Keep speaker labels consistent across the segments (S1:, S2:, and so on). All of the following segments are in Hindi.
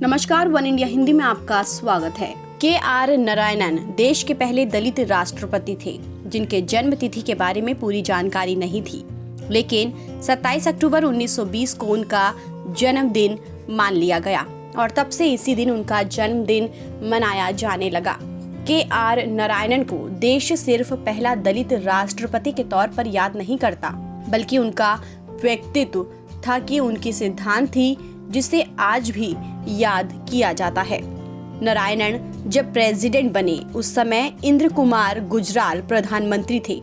S1: नमस्कार, वन इंडिया हिंदी में आपका स्वागत है। के.आर. नारायणन देश के पहले दलित राष्ट्रपति थे जिनके जन्म तिथि के बारे में पूरी जानकारी नहीं थी, लेकिन 27 अक्टूबर 1920 को उनका जन्मदिन मान लिया गया और तब से इसी दिन उनका जन्मदिन मनाया जाने लगा। के.आर. नारायणन को देश सिर्फ पहला दलित राष्ट्रपति के तौर पर याद नहीं करता, बल्कि उनका व्यक्तित्व था कि उनकी सिद्धांत थी जिसे आज भी याद किया जाता है। नारायणन जब प्रेसिडेंट बने उस समय इंद्र कुमार गुजराल प्रधानमंत्री थे,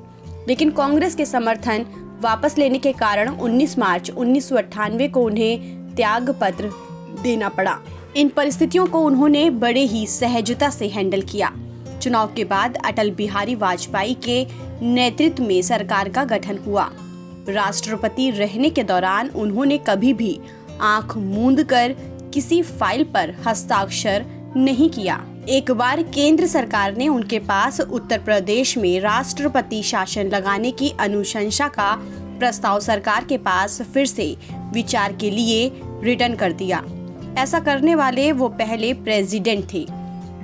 S1: लेकिन कांग्रेस के समर्थन वापस लेने के कारण 19 मार्च 1998 को उन्हें त्याग पत्र देना पड़ा। इन परिस्थितियों को उन्होंने बड़े ही सहजता से हैंडल किया। चुनाव के बाद अटल बिहारी वाजपेयी के नेतृत्व में सरकार का गठन हुआ। राष्ट्रपति रहने के दौरान उन्होंने कभी भी आंख मूंद कर किसी फाइल पर हस्ताक्षर नहीं किया। एक बार केंद्र सरकार ने उनके पास उत्तर प्रदेश में राष्ट्रपति शासन लगाने की अनुशंसा का प्रस्ताव सरकार के पास फिर से विचार के लिए रिटर्न कर दिया। ऐसा करने वाले वो पहले प्रेसिडेंट थे।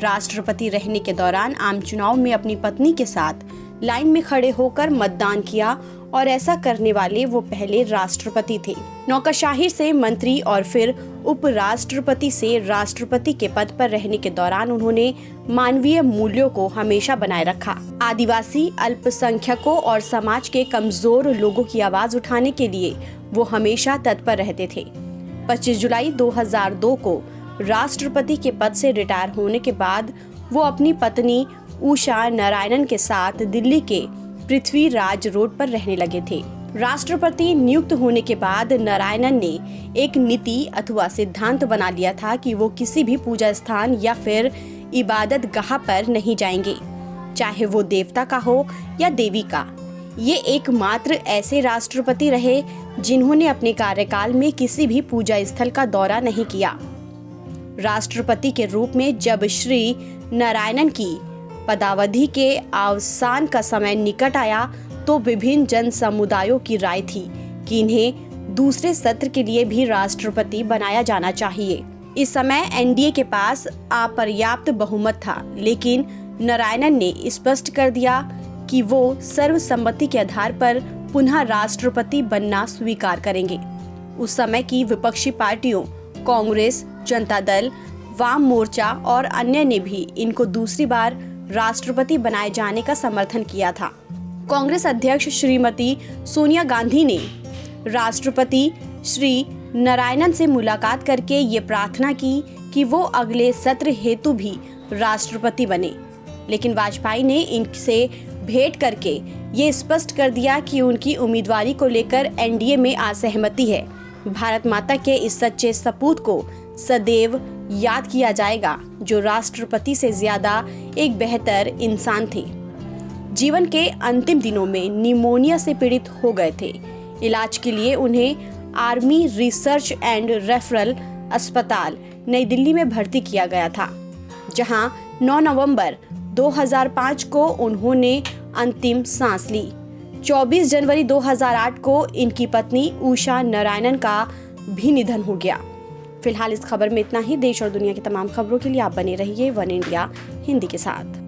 S1: राष्ट्रपति रहने के दौरान आम चुनाव में अपनी पत्नी के साथ लाइन में खड़े होकर मतदान किया और ऐसा करने वाले वो पहले राष्ट्रपति थे। नौकरशाही से मंत्री और फिर उपराष्ट्रपति से राष्ट्रपति के पद पर रहने के दौरान उन्होंने मानवीय मूल्यों को हमेशा बनाए रखा। आदिवासी, अल्पसंख्यकों और समाज के कमजोर लोगों की आवाज उठाने के लिए वो हमेशा तत्पर रहते थे। 25 जुलाई 2002 को राष्ट्रपति के पद से रिटायर होने के बाद वो अपनी पत्नी उषा नारायणन के साथ दिल्ली के पृथ्वीराज रोड पर रहने लगे थे। राष्ट्रपति नियुक्त होने के बाद नारायणन ने एक नीति अथवा सिद्धांत बना लिया था कि वो किसी भी पूजा स्थान या फिर इबादत गाह पर नहीं जाएंगे, चाहे वो देवता का हो या देवी का। ये एकमात्र ऐसे राष्ट्रपति रहे जिन्होंने अपने कार्यकाल में किसी भी पूजा स्थल का दौरा नहीं किया। राष्ट्रपति के रूप में जब श्री नारायणन की पदावधि के अवसान का समय निकट आया तो विभिन्न जन समुदायों की राय थी कि इन्हें दूसरे सत्र के लिए भी राष्ट्रपति बनाया जाना चाहिए। इस समय एनडीए के पास अपर्याप्त बहुमत था, लेकिन नारायणन ने स्पष्ट कर दिया कि वो सर्वसम्मति के आधार पर पुनः राष्ट्रपति बनना स्वीकार करेंगे। उस समय की विपक्षी पार्टियों कांग्रेस, जनता दल, वाम मोर्चा और अन्य ने भी इनको दूसरी बार राष्ट्रपति बनाए जाने का समर्थन किया था। कांग्रेस अध्यक्ष श्रीमती सोनिया गांधी ने राष्ट्रपति श्री नारायणन से मुलाकात करके ये प्रार्थना की कि वो अगले सत्र हेतु भी राष्ट्रपति बने, लेकिन वाजपेयी ने इनसे भेंट करके ये स्पष्ट कर दिया कि उनकी उम्मीदवारी को लेकर एनडीए में असहमति है। भारत माता के इस सच्चे सपूत को सदैव याद किया जाएगा, जो राष्ट्रपति से ज्यादा एक बेहतर इंसान थे। जीवन के अंतिम दिनों में निमोनिया से पीड़ित हो गए थे। इलाज के लिए उन्हें आर्मी रिसर्च एंड रेफरल अस्पताल नई दिल्ली में भर्ती किया गया था, जहां 9 नवंबर 2005 को उन्होंने अंतिम सांस ली। 24 जनवरी 2008 को इनकी पत्नी उषा नारायणन का भी निधन हो गया। फिलहाल इस खबर में इतना ही। देश और दुनिया की तमाम खबरों के लिए आप बने रहिए वन इंडिया हिंदी के साथ।